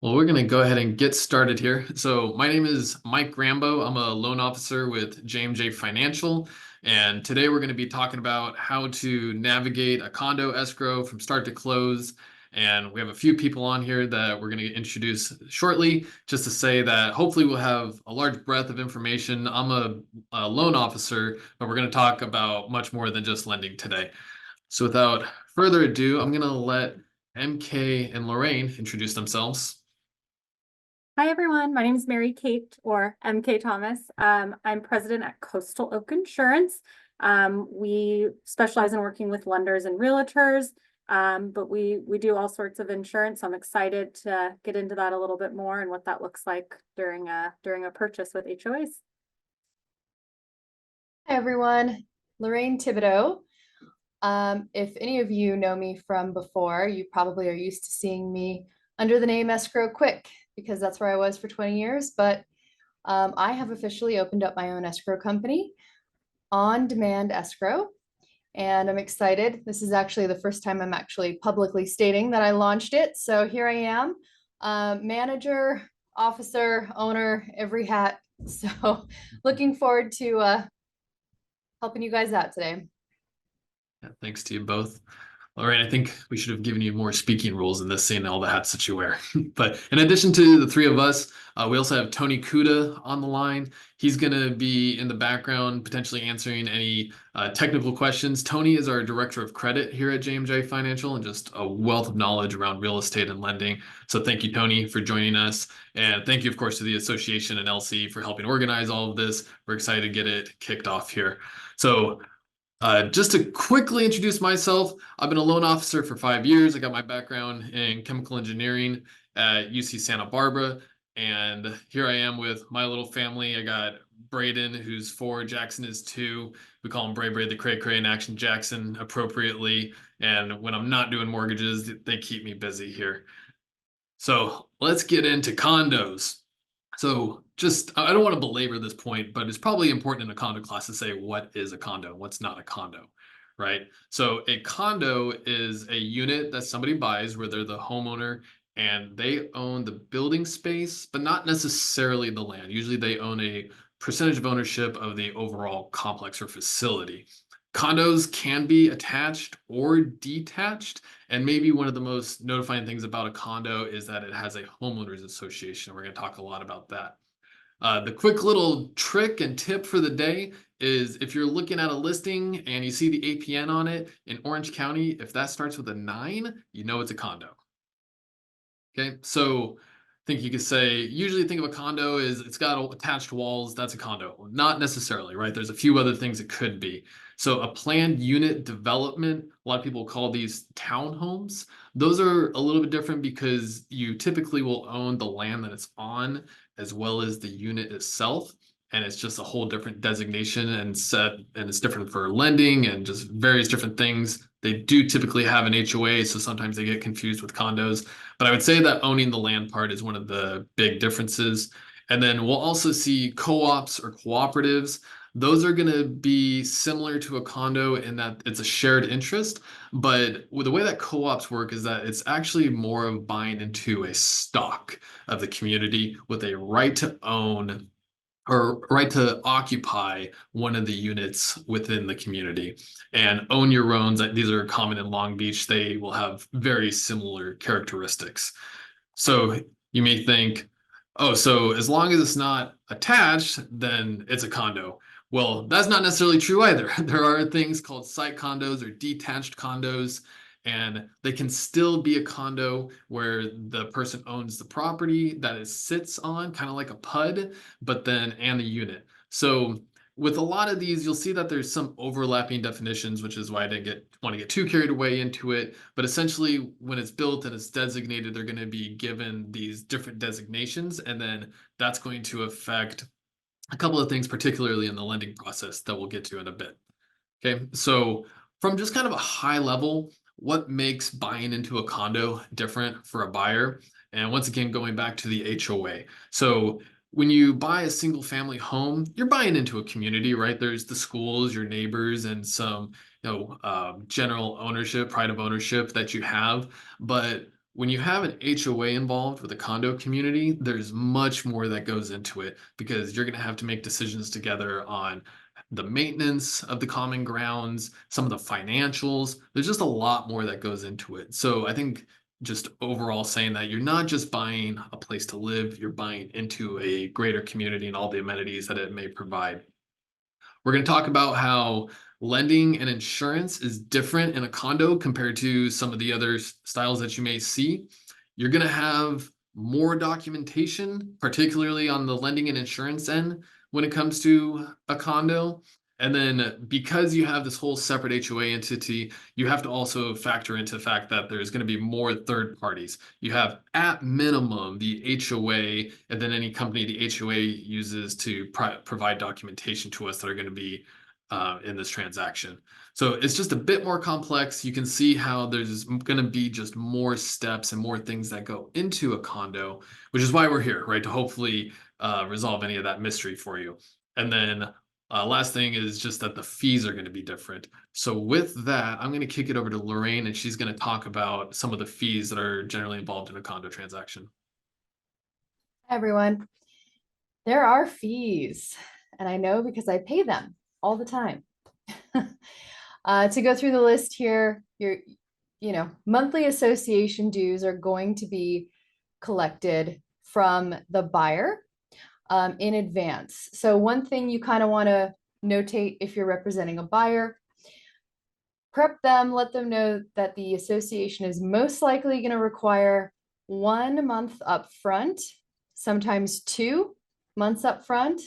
Well, we're going to go ahead and get started here. So, my name is Mike Rambo. I'm a loan officer with J&J Financial, and today we're going to be talking about how to navigate a condo escrow from start to close. And we have a few people on here that we're going to introduce shortly, just to say that hopefully we'll have a large breadth of information. I'm a loan officer, but we're going to talk about much more than just lending today. So, without further ado, I'm going to let MK and Lorraine introduce themselves. Hi, everyone. My name is Mary Kate, or MK Thomas. I'm president at Coastal Oak Insurance. We specialize in working with lenders and realtors, but we do all sorts of insurance. I'm excited to get into that a little bit more and what that looks like during a purchase with HOAs. Hi everyone, Lorraine Thibodeau. If any of you know me from before, you probably are used to seeing me under the name Escrow Quick because that's where I was for 20 years. But I have officially opened up my own escrow company, On Demand Escrow, and I'm excited. This is actually the first time I'm actually publicly stating that I launched it. So here I am, manager, officer, owner, every hat. So looking forward to helping you guys out today. Yeah, thanks to you both. Lorraine, I think we should have given you more speaking roles in this, seeing all the hats that you wear. But in addition to the three of us, we also have Tony Kuda on the line. He's going to be in the background, potentially answering any technical questions. Tony is our director of credit here at J&J Financial and just a wealth of knowledge around real estate and lending. So thank you, Tony, for joining us. And thank you, of course, to the association and LC for helping organize all of this. We're excited to get it kicked off here. So just to quickly introduce myself, I've been a loan officer for 5 years. I got my background in chemical engineering at UC Santa Barbara. And here I am with my little family. I got Braden, who's 4, Jackson is 2. We call him Bray Bray the Cray Cray and Action Jackson appropriately. And when I'm not doing mortgages, they keep me busy here. So let's get into condos. So I don't want to belabor this point, but it's probably important in a condo class to say what is a condo, what's not a condo, right? So a condo is a unit that somebody buys where they're the homeowner and they own the building space, but not necessarily the land. Usually they own a percentage of ownership of the overall complex or facility. Condos can be attached or detached. And maybe one of the most notifying things about a condo is that it has a homeowners association. We're going to talk a lot about that. The quick little trick and tip for the day is if you're looking at a listing and you see the APN on it in Orange County, if that starts with a 9, you know it's a condo. Okay, so I think you could say, usually think of a condo as it's got attached walls, that's a condo. Not necessarily, right? There's a few other things it could be. So a planned unit development, a lot of people call these townhomes. Those are a little bit different because you typically will own the land that it's on as well as the unit itself. And it's just a whole different designation and set, and it's different for lending and just various different things. They do typically have an HOA, so sometimes they get confused with condos. But I would say that owning the land part is one of the big differences. And then we'll also see co-ops or cooperatives. Those are going to be similar to a condo in that it's a shared interest. But with the way that co-ops work is that it's actually more of buying into a stock of the community with a right to own or right to occupy one of the units within the community and own your owns. These are common in Long Beach. They will have very similar characteristics. So you may think, oh, so as long as it's not attached, then it's a condo. Well, that's not necessarily true either. There are things called site condos or detached condos, and they can still be a condo where the person owns the property that it sits on, kind of like a PUD, but then and the unit. So with a lot of these, you'll see that there's some overlapping definitions, which is why I didn't want to get too carried away into it. But essentially, when it's built and it's designated, they're going to be given these different designations, and then that's going to affect a couple of things, particularly in the lending process that we'll get to in a bit. Okay, so from just kind of a high level, what makes buying into a condo different for a buyer? And once again, going back to the HOA. So when you buy a single family home, you're buying into a community, right? There's the schools, your neighbors, and some general ownership, pride of ownership that you have. But when you have an HOA involved with a condo community, there's much more that goes into it because you're going to have to make decisions together on the maintenance of the common grounds, some of the financials. There's just a lot more that goes into it. So I think just overall saying that you're not just buying a place to live, you're buying into a greater community and all the amenities that it may provide. We're going to talk about how lending and insurance is different in a condo compared to some of the other styles that you may see. You're going to have more documentation, particularly on the lending and insurance end when it comes to a condo. And then because you have this whole separate HOA entity, you have to also factor into the fact that there's going to be more third parties. You have at minimum the HOA and then any company the HOA uses to provide documentation to us that are going to be in this transaction. So it's just a bit more complex. You can see how there's going to be just more steps and more things that go into a condo, which is why we're here, right? To hopefully resolve any of that mystery for you. And then last thing is just that the fees are going to be different. So with that, I'm going to kick it over to Lorraine, and she's going to talk about some of the fees that are generally involved in a condo transaction. Hi, everyone. There are fees, and I know because I pay them all the time. To go through the list here, monthly association dues are going to be collected from the buyer in advance. So one thing you kind of want to notate if you're representing a buyer, prep them, let them know that the association is most likely going to require 1 month up front, sometimes 2 months up front.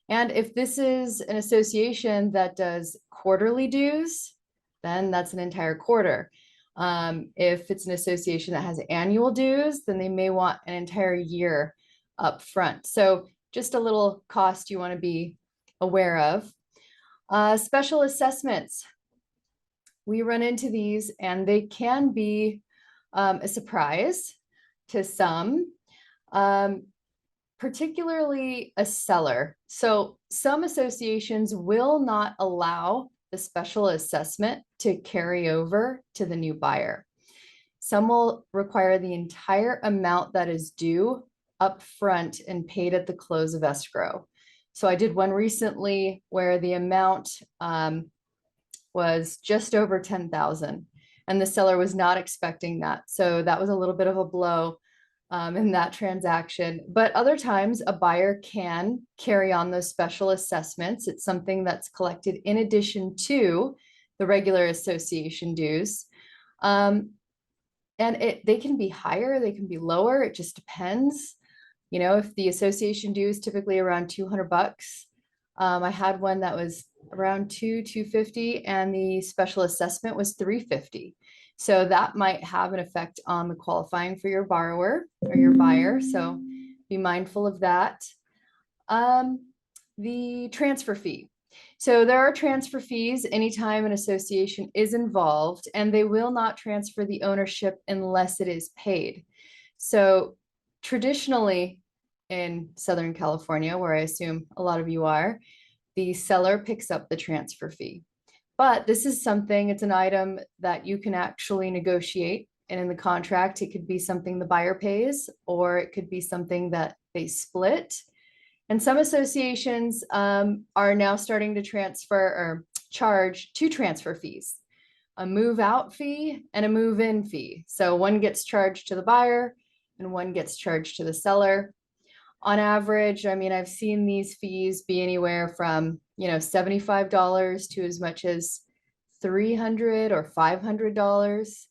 And if this is an association that does quarterly dues, then that's an entire quarter. If it's an association that has annual dues, then they may want an entire year up front. So just a little cost you want to be aware of. Special assessments. We run into these and they can be a surprise to some, particularly a seller. So some associations will not allow the special assessment to carry over to the new buyer. Some will require the entire amount that is due upfront and paid at the close of escrow. So I did one recently where the amount was just over 10,000 and the seller was not expecting that. So that was a little bit of a blow in that transaction. But other times a buyer can carry on those special assessments. It's something that's collected in addition to the regular association dues. And they can be higher, they can be lower. It just depends. If the association due is typically around $200, I had one that was around $250 and the special assessment was $350. So that might have an effect on the qualifying for your borrower or your buyer. So be mindful of that. The transfer fee. So there are transfer fees anytime an association is involved, and they will not transfer the ownership unless it is paid. So traditionally in Southern California, where I assume a lot of you are, the seller picks up the transfer fee. But this is something, it's an item that you can actually negotiate. And in the contract, it could be something the buyer pays, or it could be something that they split. And some associations are now starting to transfer or charge 2 transfer fees, a move out fee and a move in fee. So one gets charged to the buyer and one gets charged to the seller. On average, I mean, I've seen these fees be anywhere from, $75 to as much as $300 or $500.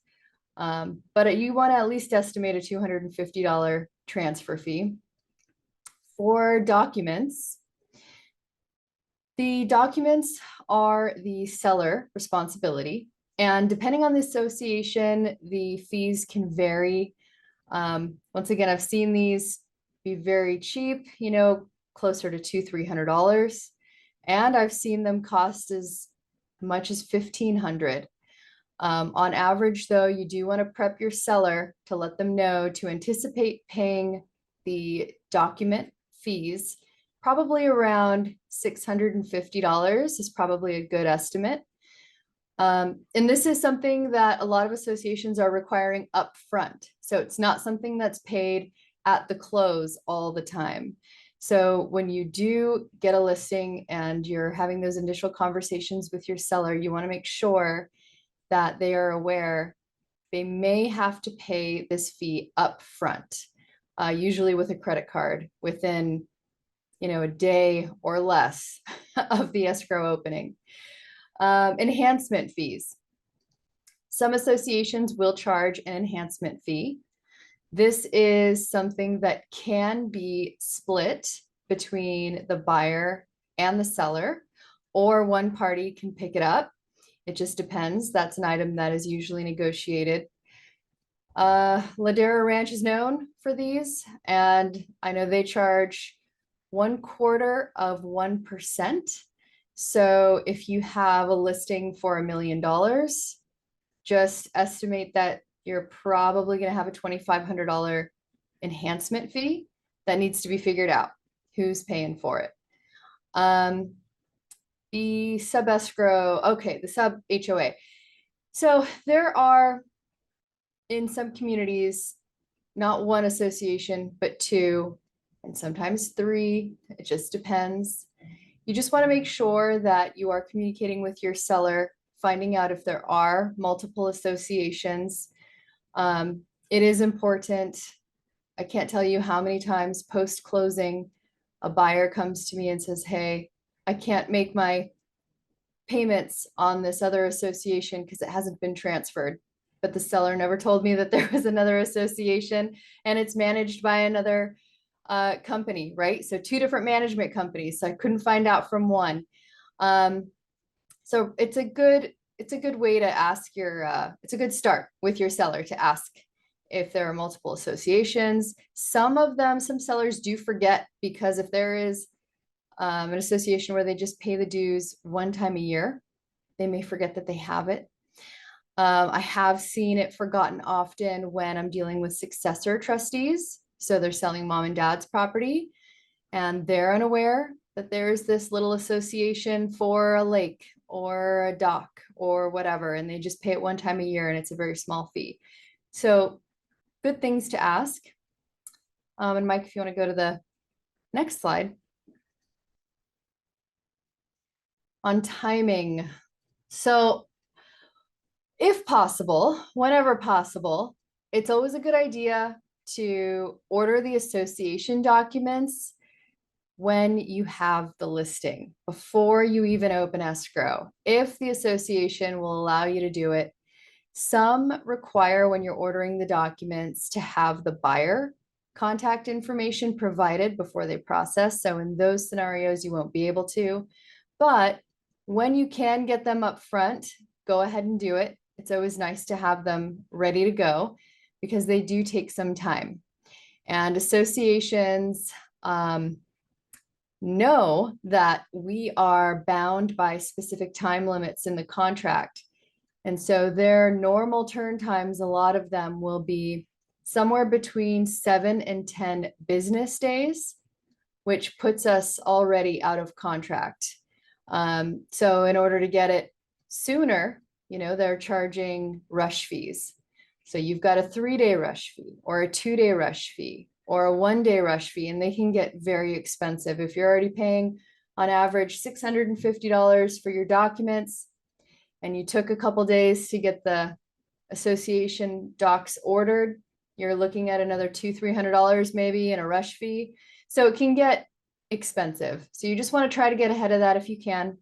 But you want to at least estimate a $250 transfer fee. For documents, the documents are the seller responsibility. And depending on the association, the fees can vary. Once again, I've seen these be very cheap, closer to $200-300. And I've seen them cost as much as $1,500. On average, though, you do want to prep your seller to let them know to anticipate paying the document fees. Probably around $650 is probably a good estimate. And this is something that a lot of associations are requiring upfront. So it's not something that's paid at the close all the time. So when you do get a listing and you're having those initial conversations with your seller, you want to make sure that they are aware they may have to pay this fee upfront, usually with a credit card within, a day or less of the escrow opening. Enhancement fees. Some associations will charge an enhancement fee. This is something that can be split between the buyer and the seller, or one party can pick it up. It just depends. That's an item that is usually negotiated. Ladera Ranch is known for these, and I know they charge 1/4%. So if you have a listing for $1 million, just estimate that you're probably going to have a $2,500 enhancement fee that needs to be figured out. Who's paying for it? The sub escrow, okay, the sub HOA. So there are, in some communities, not one association, but two, and sometimes three. It just depends. You just want to make sure that you are communicating with your seller, finding out if there are multiple associations. It is important. I can't tell you how many times post-closing, a buyer comes to me and says, hey, I can't make my payments on this other association because it hasn't been transferred. But the seller never told me that there was another association and it's managed by another company, right? So two different management companies. So I couldn't find out from one. So it's a good way to ask it's a good start with your seller to ask if there are multiple associations. Some sellers do forget, because if there is an association where they just pay the dues one time a year, they may forget that they have it. I have seen it forgotten often when I'm dealing with successor trustees. So they're selling mom and dad's property and they're unaware that there's this little association for a lake or a dock or whatever, and they just pay it one time a year and it's a very small fee. So good things to ask. And Mike, if you want to go to the next slide. On timing. So if possible, whenever possible, it's always a good idea to order the association documents when you have the listing, before you even open escrow, if the association will allow you to do it. Some require, when you're ordering the documents, to have the buyer contact information provided before they process. So in those scenarios, you won't be able to. But when you can get them up front, go ahead and do it. It's always nice to have them ready to go because they do take some time. And associations know that we are bound by specific time limits in the contract. And so their normal turn times, a lot of them will be somewhere between 7 and 10 business days, which puts us already out of contract. So in order to get it sooner, they're charging rush fees. So you've got a 3-day rush fee or a 2-day rush fee or a 1-day rush fee, and they can get very expensive. If you're already paying on average $650 for your documents and you took a couple days to get the association docs ordered, you're looking at another $200-300 maybe in a rush fee. So it can get expensive. So you just want to try to get ahead of that if you can.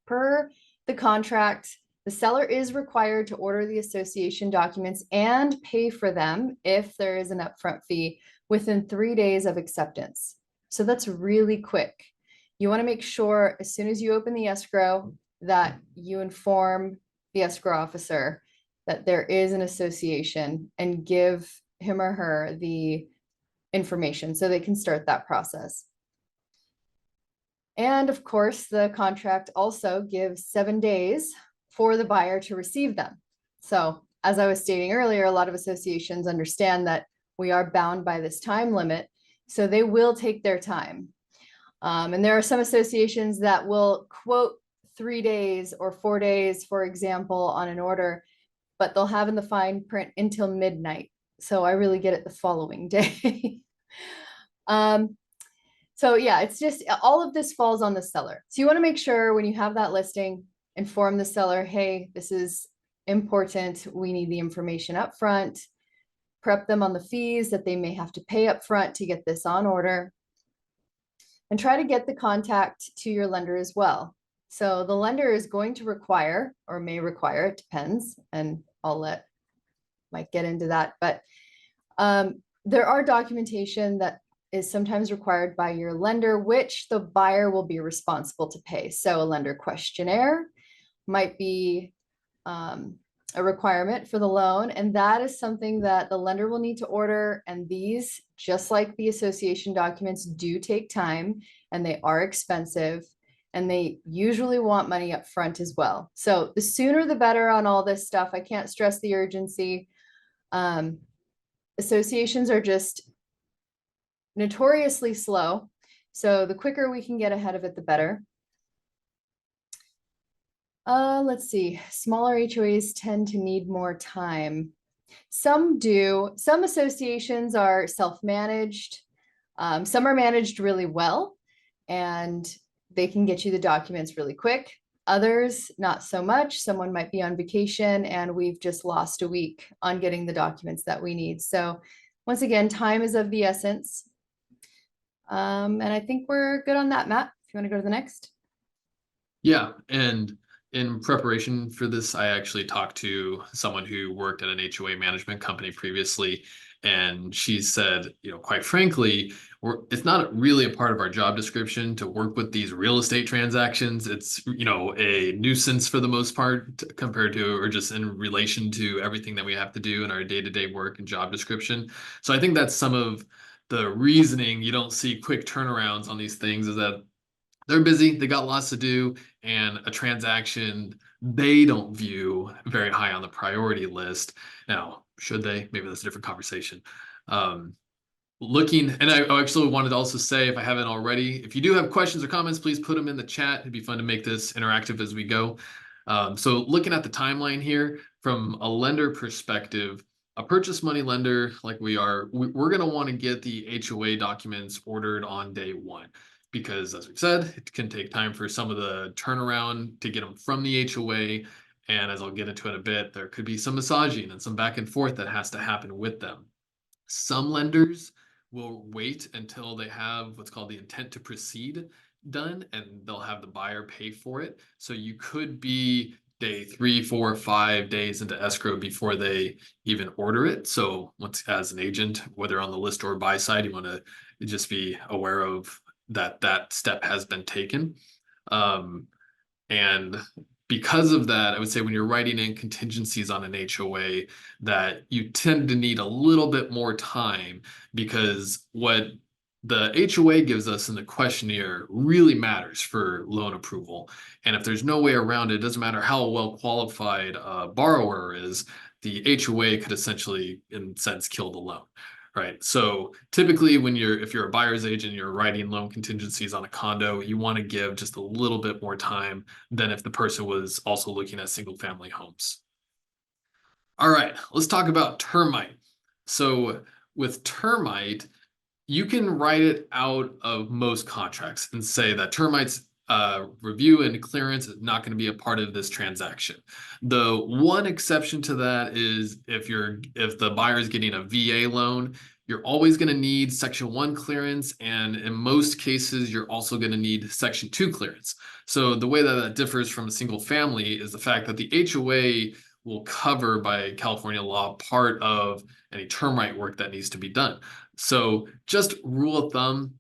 Per the contract, the seller is required to order the association documents and pay for them if there is an upfront fee within 3 days of acceptance. So that's really quick. You want to make sure as soon as you open the escrow that you inform the escrow officer that there is an association and give him or her the information so they can start that process. And of course, the contract also gives 7 days for the buyer to receive them. So as I was stating earlier, a lot of associations understand that we are bound by this time limit, so they will take their time. And there are some associations that will quote 3 days or 4 days, for example, on an order, but they'll have in the fine print until midnight. So I really get it the following day. So yeah, it's just all of this falls on the seller. So you want to make sure when you have that listing, inform the seller, hey, this is important. We need the information up front. Prep them on the fees that they may have to pay up front to get this on order. And try to get the contact to your lender as well. So the lender is going to require, or may require, it depends, and I'll let Mike get into that, but there are documentation that is sometimes required by your lender, which the buyer will be responsible to pay. So a lender questionnaire might be a requirement for the loan, and that is something that the lender will need to order. And these, just like the association documents, do take time and they are expensive, and they usually want money up front as well. So the sooner the better on all this stuff. I can't stress the urgency. Associations are just notoriously slow. So the quicker we can get ahead of it, the better. Let's see, smaller HOAs tend to need more time. Some do. Some associations are self-managed. Some are managed really well, and they can get you the documents really quick. Others, not so much. Someone might be on vacation and we've just lost a week on getting the documents that we need. So once again, time is of the essence. And I think we're good on that, Matt. If you want to go to the next. Yeah, and in preparation for this, I actually talked to someone who worked at an HOA management company previously, and she said, quite frankly, it's not really a part of our job description to work with these real estate transactions. It's, a nuisance for the most part compared to, or just in relation to everything that we have to do in our day-to-day work and job description. So I think that's some of the reasoning you don't see quick turnarounds on these things, is that they're busy, they got lots to do, and a transaction they don't view very high on the priority list. Now, should they? Maybe that's a different conversation. And I actually wanted to also say, if I haven't already, if you do have questions or comments, please put them in the chat. It'd be fun to make this interactive as we go. So looking at the timeline here, from a lender perspective, a purchase money lender like we are, we're going to want to get the HOA documents ordered on day one. Because, as we've said, it can take time for some of the turnaround to get them from the HOA. And as I'll get into in a bit, there could be some massaging and some back and forth that has to happen with them. Some lenders will wait until they have what's called the intent to proceed done, and they'll have the buyer pay for it. So you could be day 3, 4, 5 days into escrow before they even order it. So once, as an agent, whether on the list or buy side, you want to just be aware of that step has been taken. And because of that, I would say when you're writing in contingencies on an HOA, that you tend to need a little bit more time, because what the HOA gives us in the questionnaire really matters for loan approval. And if there's no way around it, it doesn't matter how well qualified a borrower is, the HOA could essentially, in a sense, kill the loan. Right. So typically if you're a buyer's agent, you're writing loan contingencies on a condo, you want to give just a little bit more time than if the person was also looking at single family homes. All right, let's talk about termite. So with termite, you can write it out of most contracts and say that termites review and clearance is not going to be a part of this transaction. The one exception to that is if the buyer is getting a VA loan, you're always going to need Section 1 clearance, and in most cases, you're also going to need Section 2 clearance. So the way that differs from a single family is the fact that the HOA will cover, by California law, part of any termite work that needs to be done. So just rule of thumb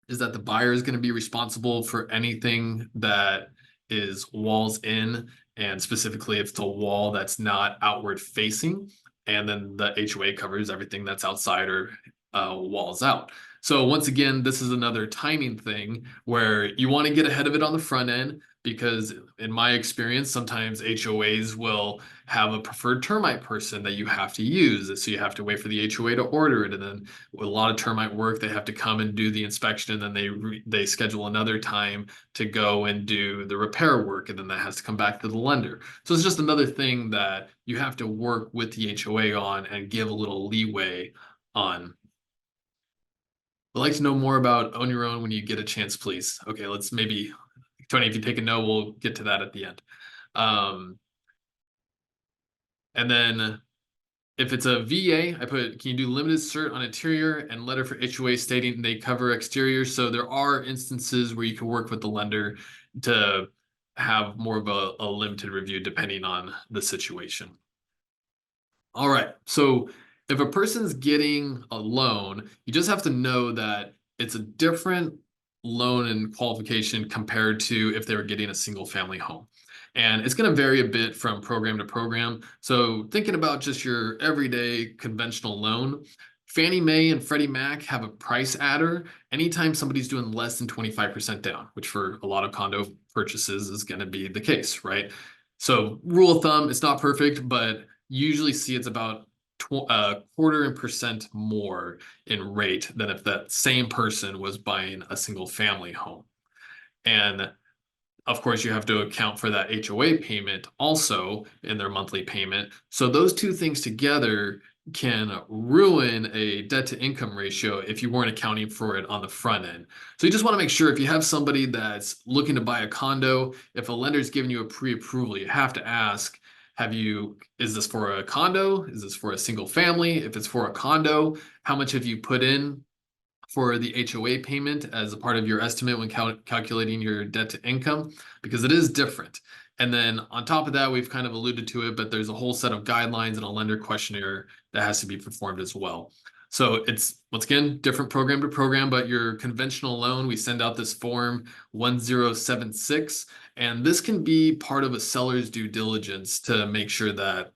is that the buyer is going to be responsible for anything that is walls in, and specifically if it's a wall that's not outward facing, and then the HOA covers everything that's outside or walls out. So once again, this is another timing thing where you want to get ahead of it on the front end, because in my experience, sometimes HOAs will have a preferred termite person that you have to use. So you have to wait for the HOA to order it. And then with a lot of termite work, they have to come and do the inspection. And then they schedule another time to go and do the repair work. And then that has to come back to the lender. So it's just another thing that you have to work with the HOA on and give a little leeway on. I'd like to know more about Own Your Own when you get a chance, please. Okay, let's maybe, Tony, if you take a no, we'll get to that at the end. And then if it's a VA, I put, can you do limited cert on interior and letter for HOA stating they cover exterior? So there are instances where you can work with the lender to have more of a limited review depending on the situation. All right, so if a person's getting a loan, you just have to know that it's a different loan and qualification compared to if they were getting a single family home. And it's going to vary a bit from program to program. So thinking about just your everyday conventional loan, Fannie Mae and Freddie Mac have a price adder anytime somebody's doing less than 25% down, which for a lot of condo purchases is going to be the case, right? So rule of thumb, it's not perfect, but usually see it's about a quarter% more in rate than if that same person was buying a single family home. And of course, you have to account for that HOA payment also in their monthly payment. So those two things together can ruin a debt to income ratio if you weren't accounting for it on the front end. So you just want to make sure if you have somebody that's looking to buy a condo, if a lender's giving you a pre-approval, you have to ask, is this for a condo? Is this for a single family? If it's for a condo, how much have you put in for the HOA payment as a part of your estimate when calculating your debt to income? Because it is different. And then on top of that, we've kind of alluded to it, but there's a whole set of guidelines and a lender questionnaire that has to be performed as well. So it's, once again, different program to program, but your conventional loan, we send out this form 1076, and this can be part of a seller's due diligence to make sure that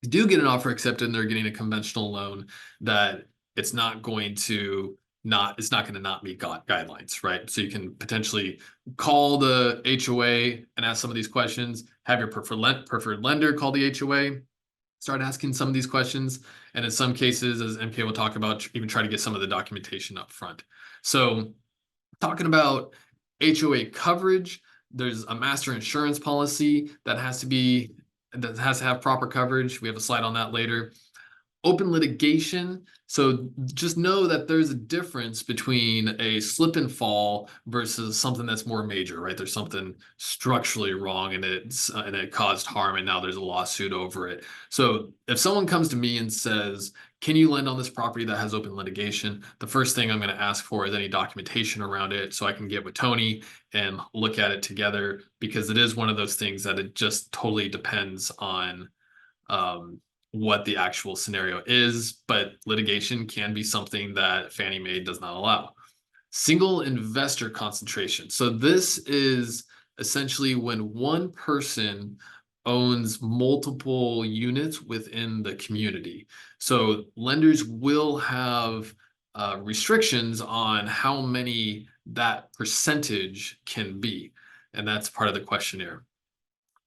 you do get an offer accepted and they're getting a conventional loan, that it's not going to not meet guidelines, right? So you can potentially call the HOA and ask some of these questions, have your preferred lender call the HOA, start asking some of these questions. And in some cases, as MK will talk about, even try to get some of the documentation up front. So talking about HOA coverage, there's a master insurance policy that has to have proper coverage. We have a slide on that later. Open litigation. So just know that there's a difference between a slip and fall versus something that's more major, right? There's something structurally wrong and it caused harm and now there's a lawsuit over it. So if someone comes to me and says, can you lend on this property that has open litigation? The first thing I'm going to ask for is any documentation around it so I can get with Tony and look at it together, because it is one of those things that it just totally depends on what the actual scenario is, but litigation can be something that Fannie Mae does not allow. Single investor concentration. So this is essentially when one person owns multiple units within the community. So lenders will have restrictions on how many that percentage can be, and that's part of the questionnaire.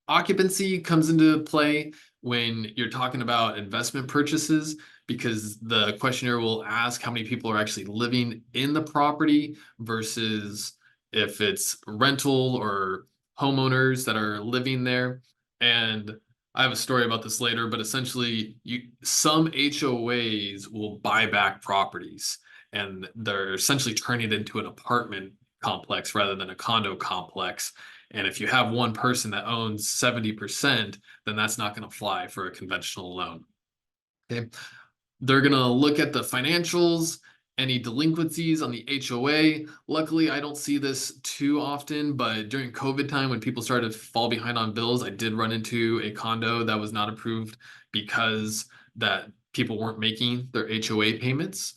Occupancy comes into play when you're talking about investment purchases, because the questionnaire will ask how many people are actually living in the property versus if it's rental or homeowners that are living there. And I have a story about this later, but essentially some HOAs will buy back properties and they're essentially turning it into an apartment complex rather than a condo complex. And if you have one person that owns 70%, then that's not going to fly for a conventional loan. Okay. They're going to look at the financials, any delinquencies on the HOA. Luckily, I don't see this too often, but during COVID time, when people started to fall behind on bills, I did run into a condo that was not approved because that people weren't making their HOA payments.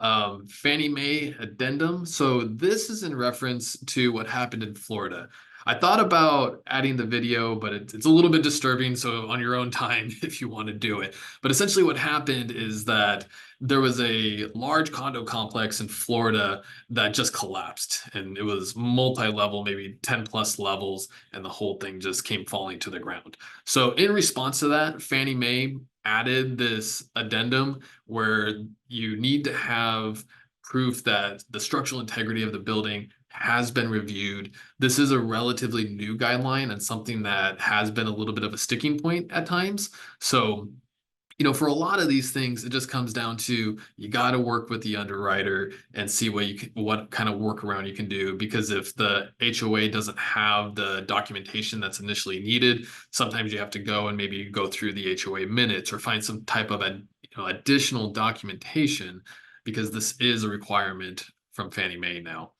Fannie Mae addendum. So this is in reference to what happened in Florida. I thought about adding the video, but it's a little bit disturbing. So on your own time, if you want to do it. But essentially what happened is that there was a large condo complex in Florida that just collapsed, and it was multi-level, maybe 10 plus levels, and the whole thing just came falling to the ground. So in response to that, Fannie Mae added this addendum where you need to have proof that the structural integrity of the building has been reviewed. This is a relatively new guideline and something that has been a little bit of a sticking point at times. So, for a lot of these things, it just comes down to you got to work with the underwriter and see what kind of workaround you can do. Because if the HOA doesn't have the documentation that's initially needed, sometimes you have to go and maybe go through the HOA minutes or find some type of additional documentation, because this is a requirement from Fannie Mae now.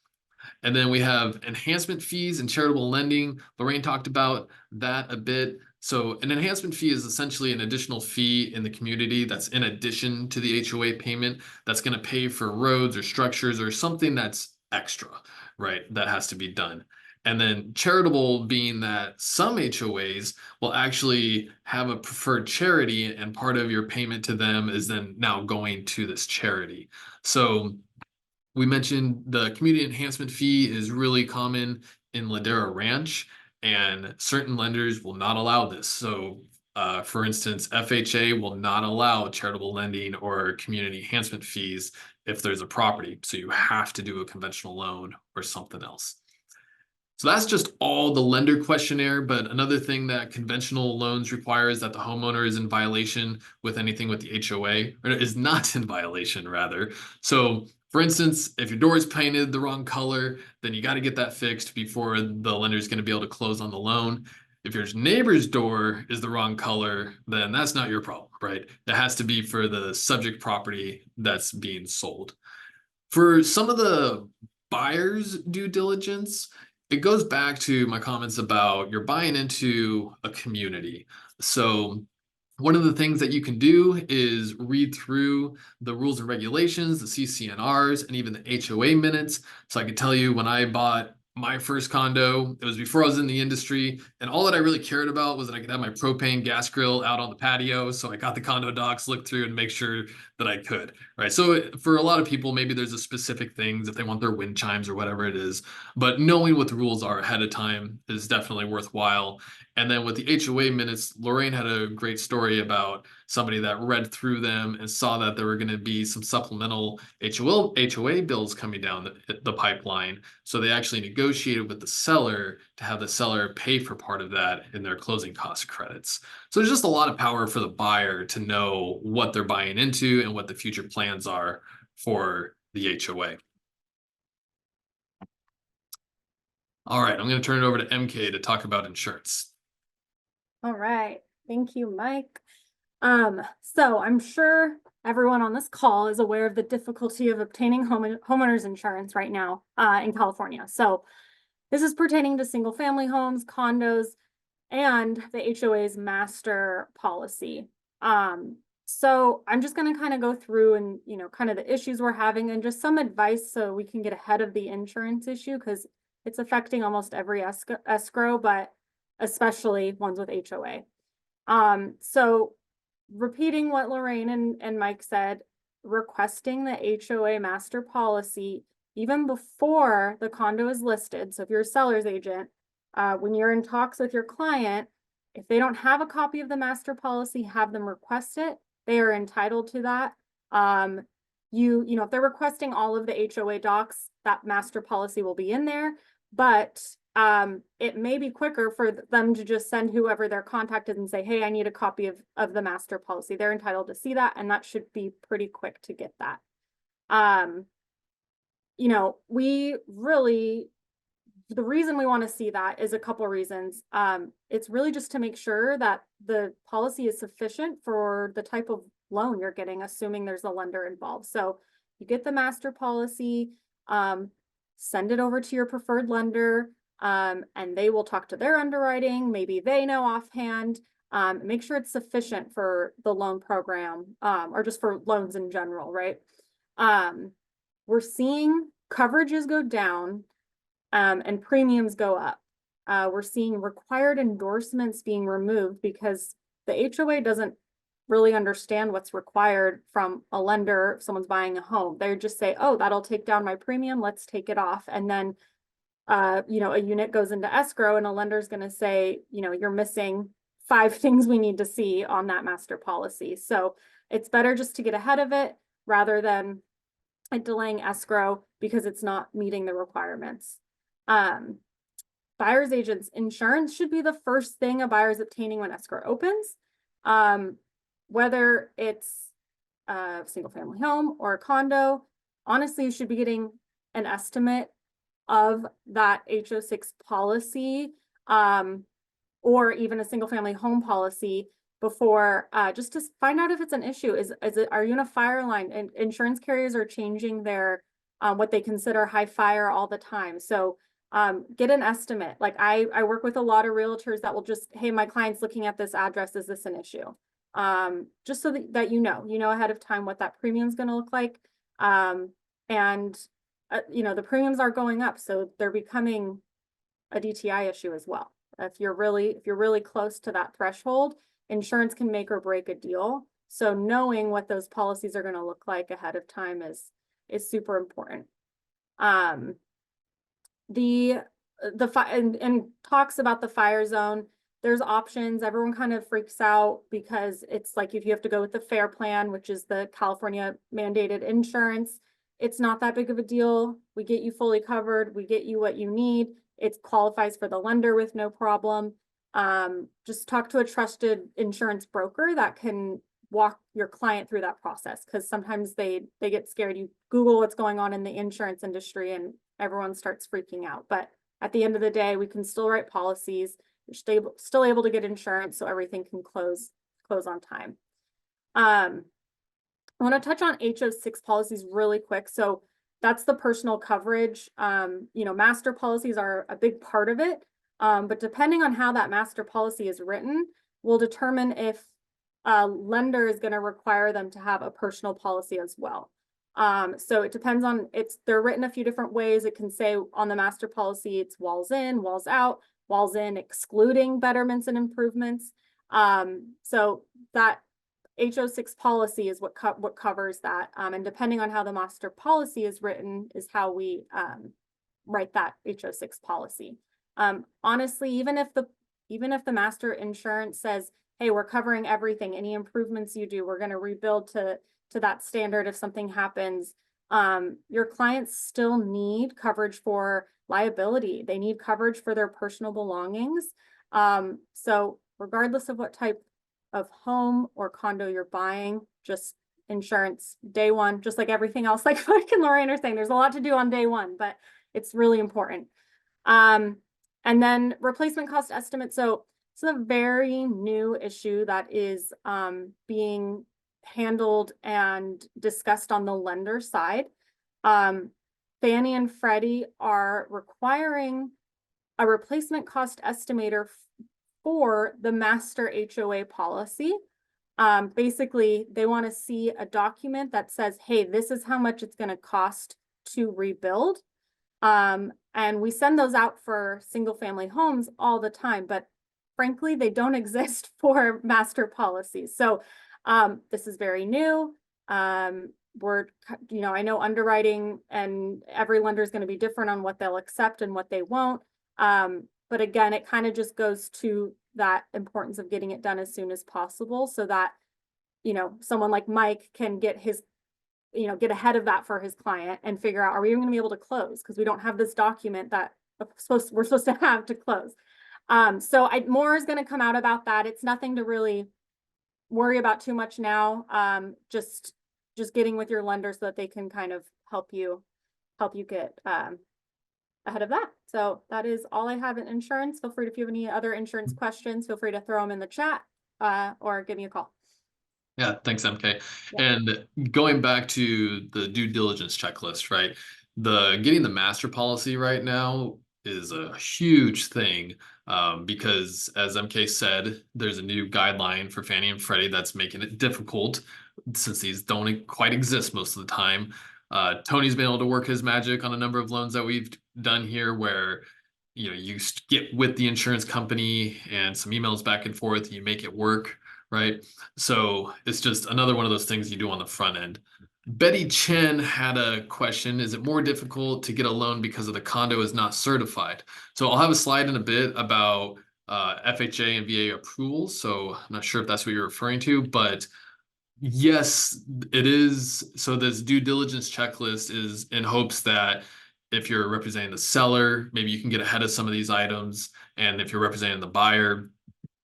And then we have enhancement fees and charitable lending. Lorraine talked about that a bit. So an enhancement fee is essentially an additional fee in the community that's in addition to the HOA payment that's going to pay for roads or structures or something that's extra, right? That has to be done. And then charitable being that some HOAs will actually have a preferred charity, and part of your payment to them is then now going to this charity. So we mentioned the community enhancement fee is really common in Ladera Ranch, and certain lenders will not allow this. So, for instance, FHA will not allow charitable lending or community enhancement fees if there's a property. So you have to do a conventional loan or something else. So that's just all the lender questionnaire. But another thing that conventional loans require is that the homeowner is in violation with anything with the HOA, or is not in violation, rather. So, for instance, if your door is painted the wrong color, then you got to get that fixed before the lender is going to be able to close on the loan. If your neighbor's door is the wrong color, then that's not your problem, right? That has to be for the subject property that's being sold. For some of the buyer's due diligence, it goes back to my comments about you're buying into a community. So one of the things that you can do is read through the rules and regulations, the CCNRs, and even the HOA minutes. So I can tell you, when I bought my first condo, it was before I was in the industry, and all that I really cared about was that I could have my propane gas grill out on the patio. So I got the condo docs, looked through, and make sure that I could, right? So for a lot of people, maybe there's a specific things if they want their wind chimes or whatever it is, but knowing what the rules are ahead of time is definitely worthwhile. And then with the HOA minutes, Lorraine had a great story about somebody that read through them and saw that there were going to be some supplemental HOA bills coming down the pipeline. So they actually negotiated with the seller to have the seller pay for part of that in their closing cost credits. So there's just a lot of power for the buyer to know what they're buying into and what the future plans are for the HOA. All right, I'm going to turn it over to MK to talk about insurance. All right, thank you, Mike. So I'm sure everyone on this call is aware of the difficulty of obtaining homeowners insurance right now in California. So this is pertaining to single family homes, condos, and the HOA's master policy. So I'm just going to kind of go through and, kind of the issues we're having and just some advice so we can get ahead of the insurance issue, because it's affecting almost every escrow, but especially ones with HOA. So repeating what Lorraine and Mike said, requesting the HOA master policy even before the condo is listed. So if you're a seller's agent, when you're in talks with your client, if they don't have a copy of the master policy, have them request it. They are entitled to that. If they're requesting all of the HOA docs, that master policy will be in there, but it may be quicker for them to just send whoever they're contacted and say, hey, I need a copy of the master policy. They're entitled to see that, and that should be pretty quick to get that. The reason we want to see that is a couple of reasons. It's really just to make sure that the policy is sufficient for the type of loan you're getting, assuming there's a lender involved. So you get the master policy, send it over to your preferred lender, and they will talk to their underwriting. Maybe they know offhand. Make sure it's sufficient for the loan program, or just for loans in general, right? We're seeing coverages go down, and premiums go up. we're seeing required endorsements being removed because the HOA doesn't really understand what's required from a lender if someone's buying a home. They just say, oh, that'll take down my premium, let's take it off. And then you know, a unit goes into escrow and a lender's going to say, you know, you're missing 5 things we need to see on that master policy. So it's better just to get ahead of it rather than delaying escrow because it's not meeting the requirements. Buyer's agents, insurance should be the first thing a buyer is obtaining when escrow opens. Whether it's a single family home or a condo, honestly, you should be getting an estimate of that HO6 policy, or even a single family home policy before, just to find out if it's an issue. Are you in a fire line? And insurance carriers are changing their, what they consider high fire all the time. So get an estimate. Like I work with a lot of realtors that will just, hey, my client's looking at this address, is this an issue? Just so that you know ahead of time what that premium is going to look like. And you know, the premiums are going up, so they're becoming a DTI issue as well. If you're really close to that threshold, insurance can make or break a deal. So knowing what those policies are going to look like ahead of time is super important. And talks about the fire zone. There's options. Everyone kind of freaks out because it's like if you have to go with the FAIR plan, which is the California mandated insurance, it's not that big of a deal. We get you fully covered. We get you what you need. It qualifies for the lender with no problem. Just talk to a trusted insurance broker that can walk your client through that process, because sometimes they get scared. You Google what's going on in the insurance industry and everyone starts freaking out. But at the end of the day, we can still write policies. You're still able to get insurance, so everything can close on time. I want to touch on HO6 policies really quick. So that's the personal coverage. You know, master policies are a big part of it. But depending on how that master policy is written, will determine if a lender is going to require them to have a personal policy as well. So it depends on, they're written a few different ways. It can say on the master policy, it's walls in, walls out, walls in excluding betterments and improvements. So that HO6 policy is what covers that. And depending on how the master policy is written is how we write that HO6 policy. Honestly, even if the master insurance says, hey, we're covering everything, any improvements you do, we're going to rebuild to that standard if something happens, your clients still need coverage for liability. They need coverage for their personal belongings. So regardless of what type of home or condo you're buying, just insurance day one, just like everything else, like Mike and Lorraine are saying, there's a lot to do on day one, but it's really important. And then replacement cost estimate. So it's a very new issue that is being handled and discussed on the lender side. Fannie and Freddie are requiring a replacement cost estimator for the master HOA policy. Basically, they want to see a document that says, hey, this is how much it's going to cost to rebuild. And we send those out for single family homes all the time, but frankly, they don't exist for master policies. So this is very new. I know underwriting and every lender is going to be different on what they'll accept and what they won't. But again, it kind of just goes to that importance of getting it done as soon as possible so that, you know, someone like Mike can get get ahead of that for his client and figure out, are we even going to be able to close? Because we don't have this document that we're supposed to have to close. So more is going to come out about that. It's nothing to really worry about too much now. Just getting with your lender so that they can kind of help you get ahead of that. So that is all I have in insurance. Feel free if you have any other insurance questions, feel free to throw them in the chat or give me a call. Yeah, thanks, MK. Yeah. And going back to the due diligence checklist, right? Getting the master policy right now is a huge thing because, as MK said, there's a new guideline for Fannie and Freddie that's making it difficult since these don't quite exist most of the time. Tony's been able to work his magic on a number of loans that we've done here where you get with the insurance company and some emails back and forth, and you make it work, right? So it's just another one of those things you do on the front end. Betty Chen had a question. Is it more difficult to get a loan because of the condo is not certified? So I'll have a slide in a bit about FHA and VA approvals. So I'm not sure if that's what you're referring to, but yes, it is. So this due diligence checklist is in hopes that if you're representing the seller, maybe you can get ahead of some of these items. And if you're representing the buyer,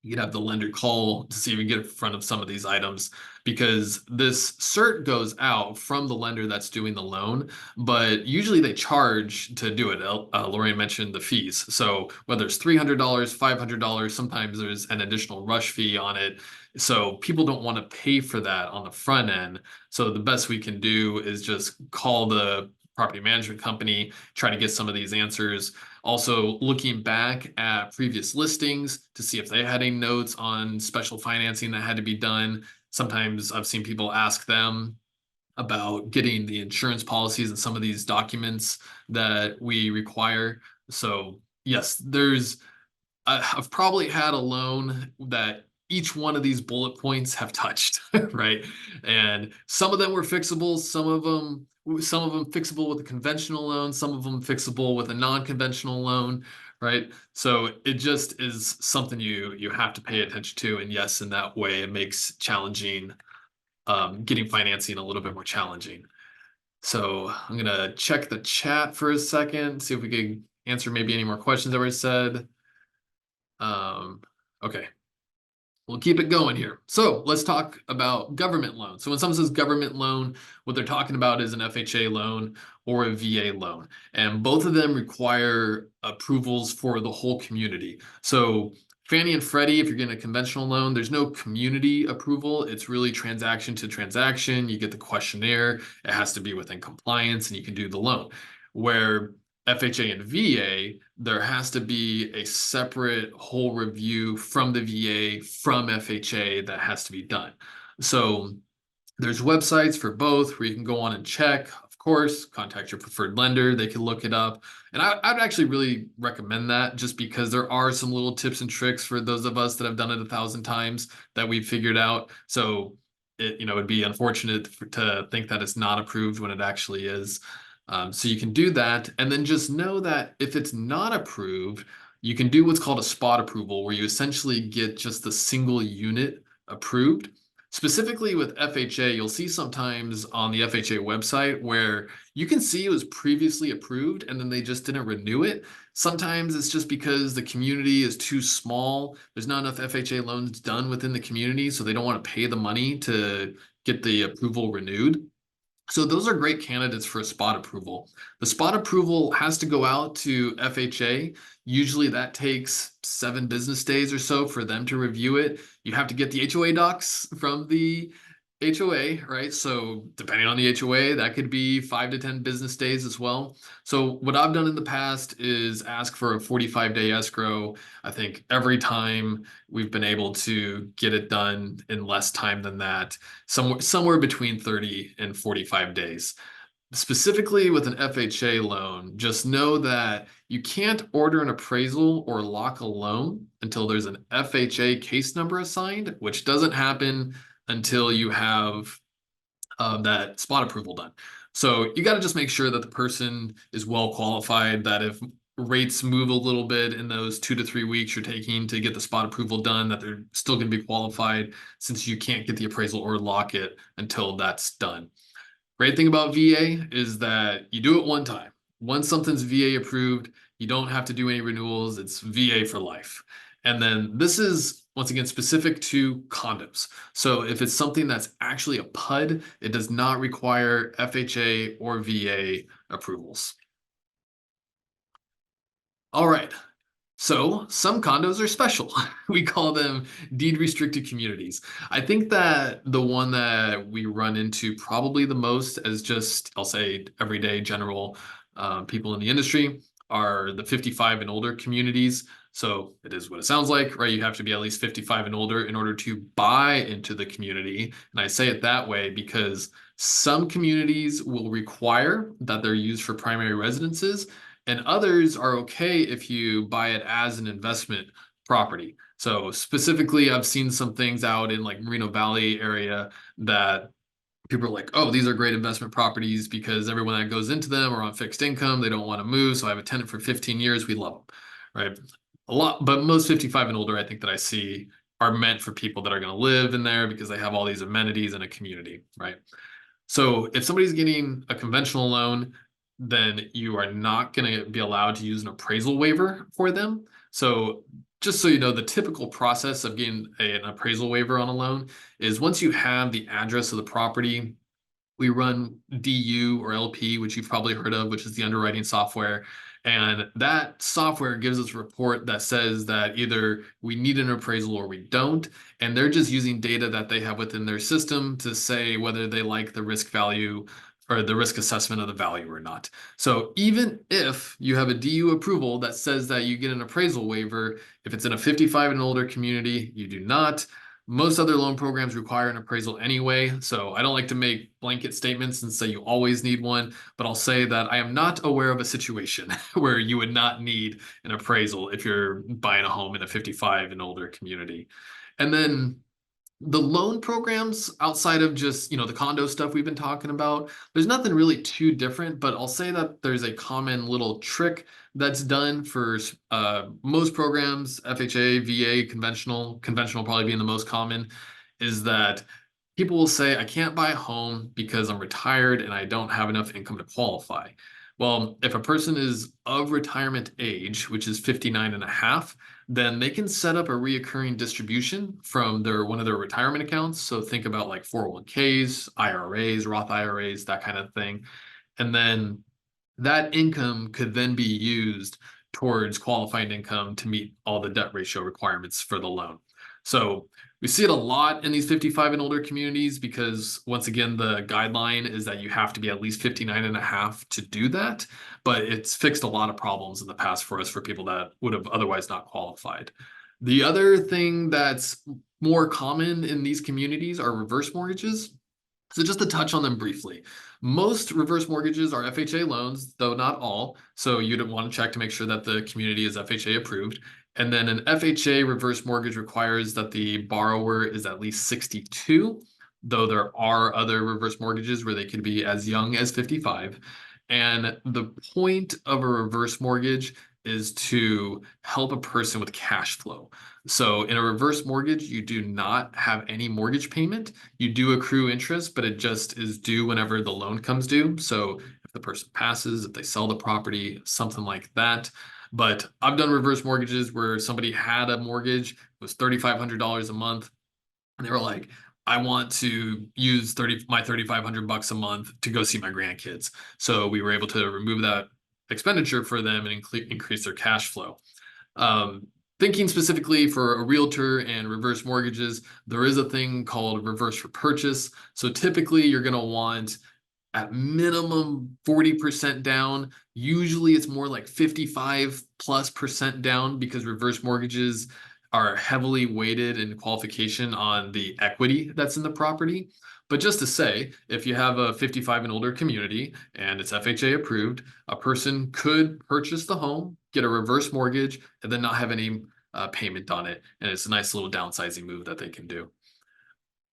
you can have the lender call to see if you can get in front of some of these items, because this cert goes out from the lender that's doing the loan, but usually they charge to do it. Lorraine mentioned the fees. So whether it's $300, $500, sometimes there's an additional rush fee on it. So people don't want to pay for that on the front end. So the best we can do is just call the property management company, try to get some of these answers. Also looking back at previous listings to see if they had any notes on special financing that had to be done. Sometimes I've seen people ask them about getting the insurance policies and some of these documents that we require. So yes, I've probably had a loan that each one of these bullet points have touched, right? And some of them were fixable, some of them fixable with a conventional loan, some of them fixable with a non-conventional loan, right? So it just is something you have to pay attention to. And yes, in that way, it makes challenging getting financing a little bit more challenging. So I'm gonna check the chat for a second, see if we can answer maybe any more questions that were said. Okay, we'll keep it going here. So let's talk about government loans. So when someone says government loan, what they're talking about is an FHA loan or a VA loan. And both of them require approvals for the whole community. So Fannie and Freddie, if you're getting a conventional loan, there's no community approval. It's really transaction to transaction. You get the questionnaire. It has to be within compliance and you can do the loan. Where FHA and VA, there has to be a separate whole review from the VA, from FHA that has to be done. So there's websites for both where you can go on and check. Of course, contact your preferred lender. They can look it up. And I'd actually really recommend that, just because there are some little tips and tricks for those of us that have done it 1,000 times that we've figured out. So it'd be unfortunate to think that it's not approved when it actually is. So you can do that, and then just know that if it's not approved, you can do what's called a spot approval, where you essentially get just the single unit approved. Specifically with FHA, you'll see sometimes on the FHA website where you can see it was previously approved and then they just didn't renew it. Sometimes it's just because the community is too small. There's not enough FHA loans done within the community, so they don't want to pay the money to get the approval renewed. So those are great candidates for a spot approval. The spot approval has to go out to FHA. Usually that takes 7 business days or so for them to review it. You have to get the HOA docs from the HOA, right? So depending on the HOA, that could be 5 to 10 business days as well. So what I've done in the past is ask for a 45-day escrow. I think every time we've been able to get it done in less time than that, somewhere between 30 and 45 days. Specifically with an FHA loan, just know that you can't order an appraisal or lock a loan until there's an FHA case number assigned, which doesn't happen until you have that spot approval done. So you got to just make sure that the person is well qualified, that if rates move a little bit in those 2 to 3 weeks you're taking to get the spot approval done, that they're still going to be qualified, since you can't get the appraisal or lock it until that's done. Great thing about VA is that you do it one time. Once something's VA approved, you don't have to do any renewals. It's VA for life. And then this is, once again, specific to condos. So if it's something that's actually a PUD, it does not require FHA or VA approvals. All right. So some condos are special. We call them deed restricted communities. I think that the one that we run into probably the most as just, I'll say, everyday general people in the industry are the 55 and older communities. So it is what it sounds like, right? You have to be at least 55 and older in order to buy into the community. And I say it that way because some communities will require that they're used for primary residences. And others are okay if you buy it as an investment property. So specifically, I've seen some things out in like Moreno Valley area that people are like, oh, these are great investment properties because everyone that goes into them are on fixed income. They don't want to move. So I have a tenant for 15 years. We love them, right? A lot, but most 55 and older, I think that I see are meant for people that are going to live in there because they have all these amenities in a community, right? So if somebody's getting a conventional loan, then you are not going to be allowed to use an appraisal waiver for them. So just so you know, the typical process of getting an appraisal waiver on a loan is once you have the address of the property, we run DU or LP, which you've probably heard of, which is the underwriting software. And that software gives us a report that says that either we need an appraisal or we don't. And they're just using data that they have within their system to say whether they like the risk value or the risk assessment of the value or not. So even if you have a DU approval that says that you get an appraisal waiver, if it's in a 55 and older community, you do not. Most other loan programs require an appraisal anyway, so I don't like to make blanket statements and say you always need one, but I'll say that I am not aware of a situation where you would not need an appraisal if you're buying a home in a 55 and older community. And then the loan programs outside of just, the condo stuff we've been talking about, there's nothing really too different, but I'll say that there's a common little trick that's done for most programs, FHA, VA, conventional probably being the most common, is that people will say, I can't buy a home because I'm retired and I don't have enough income to qualify. Well, if a person is of retirement age, which is 59 and a half, then they can set up a reoccurring distribution from one of their retirement accounts. So think about like 401ks, IRAs, Roth IRAs, that kind of thing. And then that income could then be used towards qualifying income to meet all the debt ratio requirements for the loan. So we see it a lot in these 55 and older communities because once again, the guideline is that you have to be at least 59 and a half to do that, but it's fixed a lot of problems in the past for us for people that would have otherwise not qualified. The other thing that's more common in these communities are reverse mortgages. So just to touch on them briefly, most reverse mortgages are FHA loans, though not all. So you'd want to check to make sure that the community is FHA approved. And then an FHA reverse mortgage requires that the borrower is at least 62, though there are other reverse mortgages where they could be as young as 55. And the point of a reverse mortgage is to help a person with cash flow. So in a reverse mortgage, you do not have any mortgage payment. You do accrue interest, but it just is due whenever the loan comes due. So if the person passes, if they sell the property, something like that. But I've done reverse mortgages where somebody had a mortgage, it was $3,500 a month, and they were like, I want to use my $3,500 a month to go see my grandkids. So we were able to remove that expenditure for them and increase their cash flow. Thinking specifically for a realtor and reverse mortgages, there is a thing called reverse for purchase. So typically you're going to want at minimum 40% down. Usually it's more like 55+% down because reverse mortgages are heavily weighted in qualification on the equity that's in the property. But just to say, if you have a 55 and older community and it's FHA approved, a person could purchase the home, get a reverse mortgage, and then not have any payment on it. And it's a nice little downsizing move that they can do.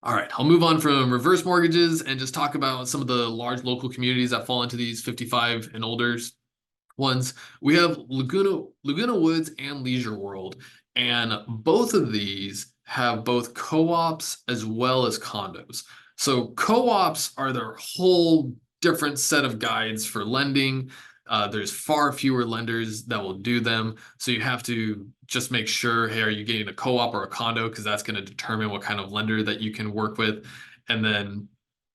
All right, I'll move on from reverse mortgages and just talk about some of the large local communities that fall into these 55 and older ones. We have Laguna Woods and Leisure World, and both of these have both co-ops as well as condos. So co-ops are their whole different set of guides for lending. There's far fewer lenders that will do them. So you have to just make sure, hey, are you getting a co-op or a condo? Because that's going to determine what kind of lender that you can work with. And then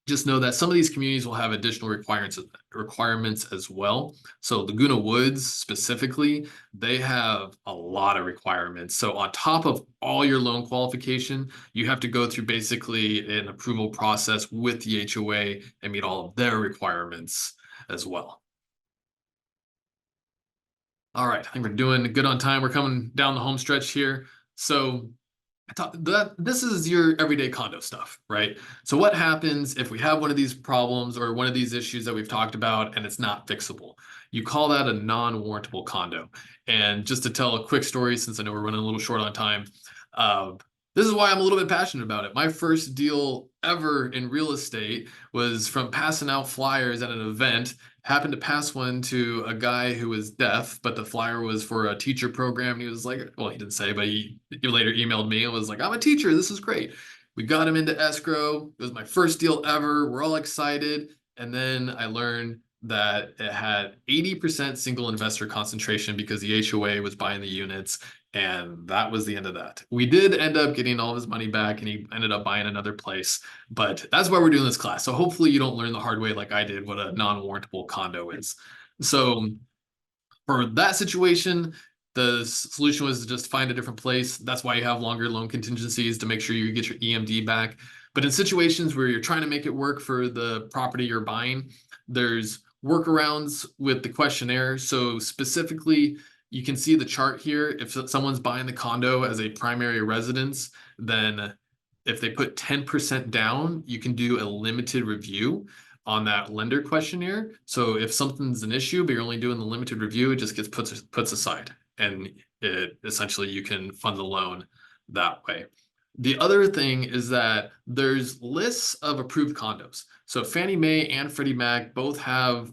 just know that some of these communities will have additional requirements as well. So Laguna Woods specifically, they have a lot of requirements. So on top of all your loan qualification, you have to go through basically an approval process with the HOA and meet all of their requirements as well. All right, I think we're doing good on time. We're coming down the home stretch here. So this is your everyday condo stuff, right? So what happens if we have one of these problems or one of these issues that we've talked about and it's not fixable? you call that a non-warrantable condo. And just to tell a quick story, since I know we're running a little short on time, this is why I'm a little bit passionate about it. My first deal ever in real estate was from passing out flyers at an event. Happened to pass one to a guy who was deaf, but the flyer was for a teacher program. And he was like, well, he didn't say, but he later emailed me and was like, I'm a teacher. This is great. We got him into escrow. It was my first deal ever. We're all excited. And then I learned that it had 80% single investor concentration because the HOA was buying the units. And that was the end of that. We did end up getting all of his money back and he ended up buying another place. But that's why we're doing this class. So hopefully you don't learn the hard way like I did what a non-warrantable condo is. So for that situation, the solution was to just find a different place. That's why you have longer loan contingencies to make sure you get your EMD back. But in situations where you're trying to make it work for the property you're buying, there's workarounds with the questionnaire. So specifically, you can see the chart here. If someone's buying the condo as a primary residence, then if they put 10% down, you can do a limited review on that lender questionnaire. So if something's an issue, but you're only doing the limited review, it just gets puts aside. And it essentially you can fund the loan that way. The other thing is that there's lists of approved condos. So Fannie Mae and Freddie Mac both have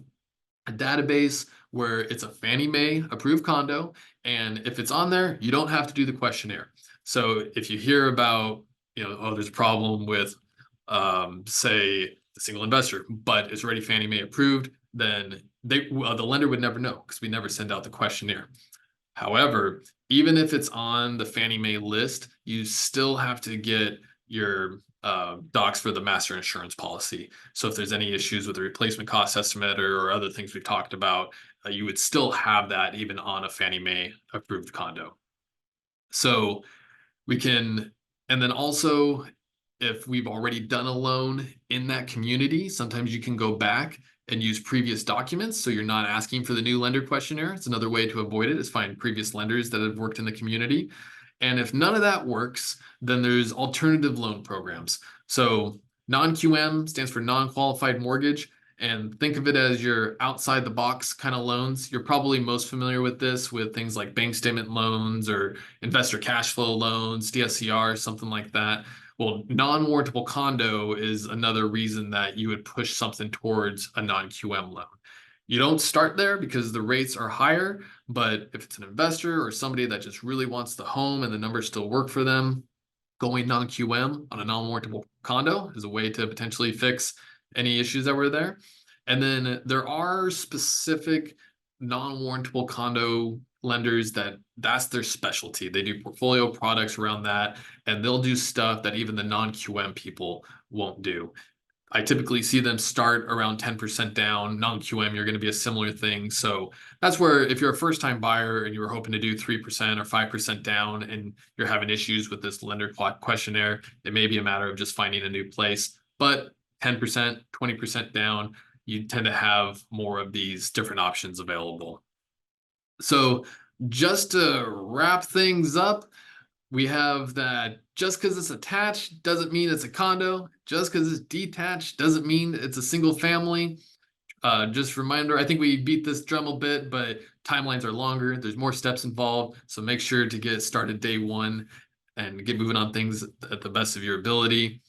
a database where it's a Fannie Mae approved condo. And if it's on there, you don't have to do the questionnaire. So if you hear about, oh, there's a problem with, say, the single investor, but it's already Fannie Mae approved, then the lender would never know because we never send out the questionnaire. However, even if it's on the Fannie Mae list, you still have to get your docs for the master insurance policy. So if there's any issues with the replacement cost estimate or other things we've talked about, you would still have that even on a Fannie Mae approved condo. So we can, and then also if we've already done a loan in that community, sometimes you can go back and use previous documents. So you're not asking for the new lender questionnaire. It's another way to avoid it is find previous lenders that have worked in the community. And if none of that works, then there's alternative loan programs. So non-QM stands for non-qualified mortgage. And think of it as your outside the box kind of loans. You're probably most familiar with this with things like bank statement loans or investor cash flow loans, DSCR, something like that. Well, non-warrantable condo is another reason that you would push something towards a non-QM loan. You don't start there because the rates are higher, but if it's an investor or somebody that just really wants the home and the numbers still work for them, going non-QM on a non-warrantable condo is a way to potentially fix any issues that were there. And then there are specific non-warrantable condo lenders that's their specialty. They do portfolio products around that, and they'll do stuff that even the non-QM people won't do. I typically see them start around 10% down. Non-QM, you're going to be a similar thing. So that's where if you're a first-time buyer and you were hoping to do 3% or 5% down and you're having issues with this lender questionnaire, it may be a matter of just finding a new place. But 10%, 20% down, you tend to have more of these different options available. So just to wrap things up, we have that just because it's attached doesn't mean it's a condo. Just because it's detached doesn't mean it's a single family. Just a reminder, I think we beat this drum a bit, but timelines are longer. There's more steps involved. So make sure to get started day one and get moving on things at the best of your ability.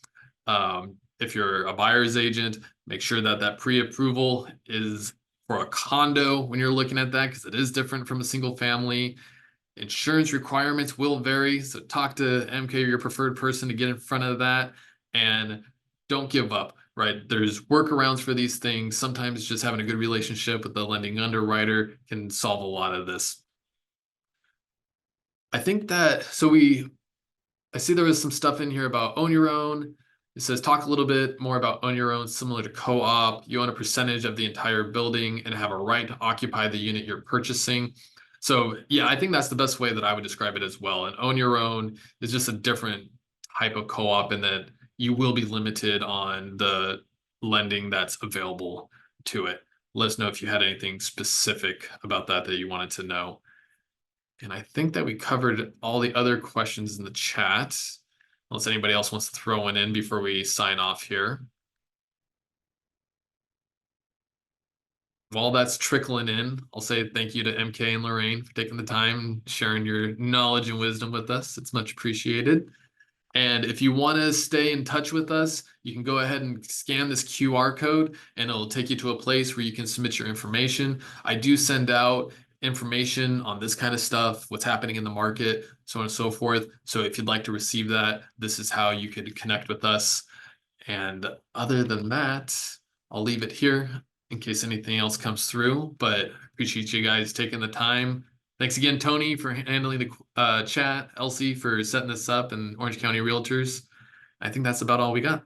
If you're a buyer's agent, make sure that pre-approval is for a condo when you're looking at that, because it is different from a single family. Insurance requirements will vary, so talk to MK or your preferred person to get in front of that, and don't give up, right? There's workarounds for these things. Sometimes just having a good relationship with the lending underwriter can solve a lot of this. I think that, I see there was some stuff in here about own your own. It says talk a little bit more about own your own, similar to co-op. You own a percentage of the entire building and have a right to occupy the unit you're purchasing. So yeah, I think that's the best way that I would describe it as well. And own your own is just a different type of co-op in that you will be limited on the lending that's available to it. Let us know if you had anything specific about that you wanted to know. And I think that we covered all the other questions in the chat, unless anybody else wants to throw one in before we sign off here. while that's trickling in, I'll say thank you to MK and Lorraine for taking the time and sharing your knowledge and wisdom with us. It's much appreciated. And if you want to stay in touch with us, you can go ahead and scan this QR code and it'll take you to a place where you can submit your information. I do send out information on this kind of stuff, what's happening in the market, so on and so forth. So if you'd like to receive that, this is how you could connect with us. And other than that, I'll leave it here in case anything else comes through, but appreciate you guys taking the time. Thanks again, Tony, for handling the chat, Elsie for setting this up, and Orange County Realtors. I think that's about all we got.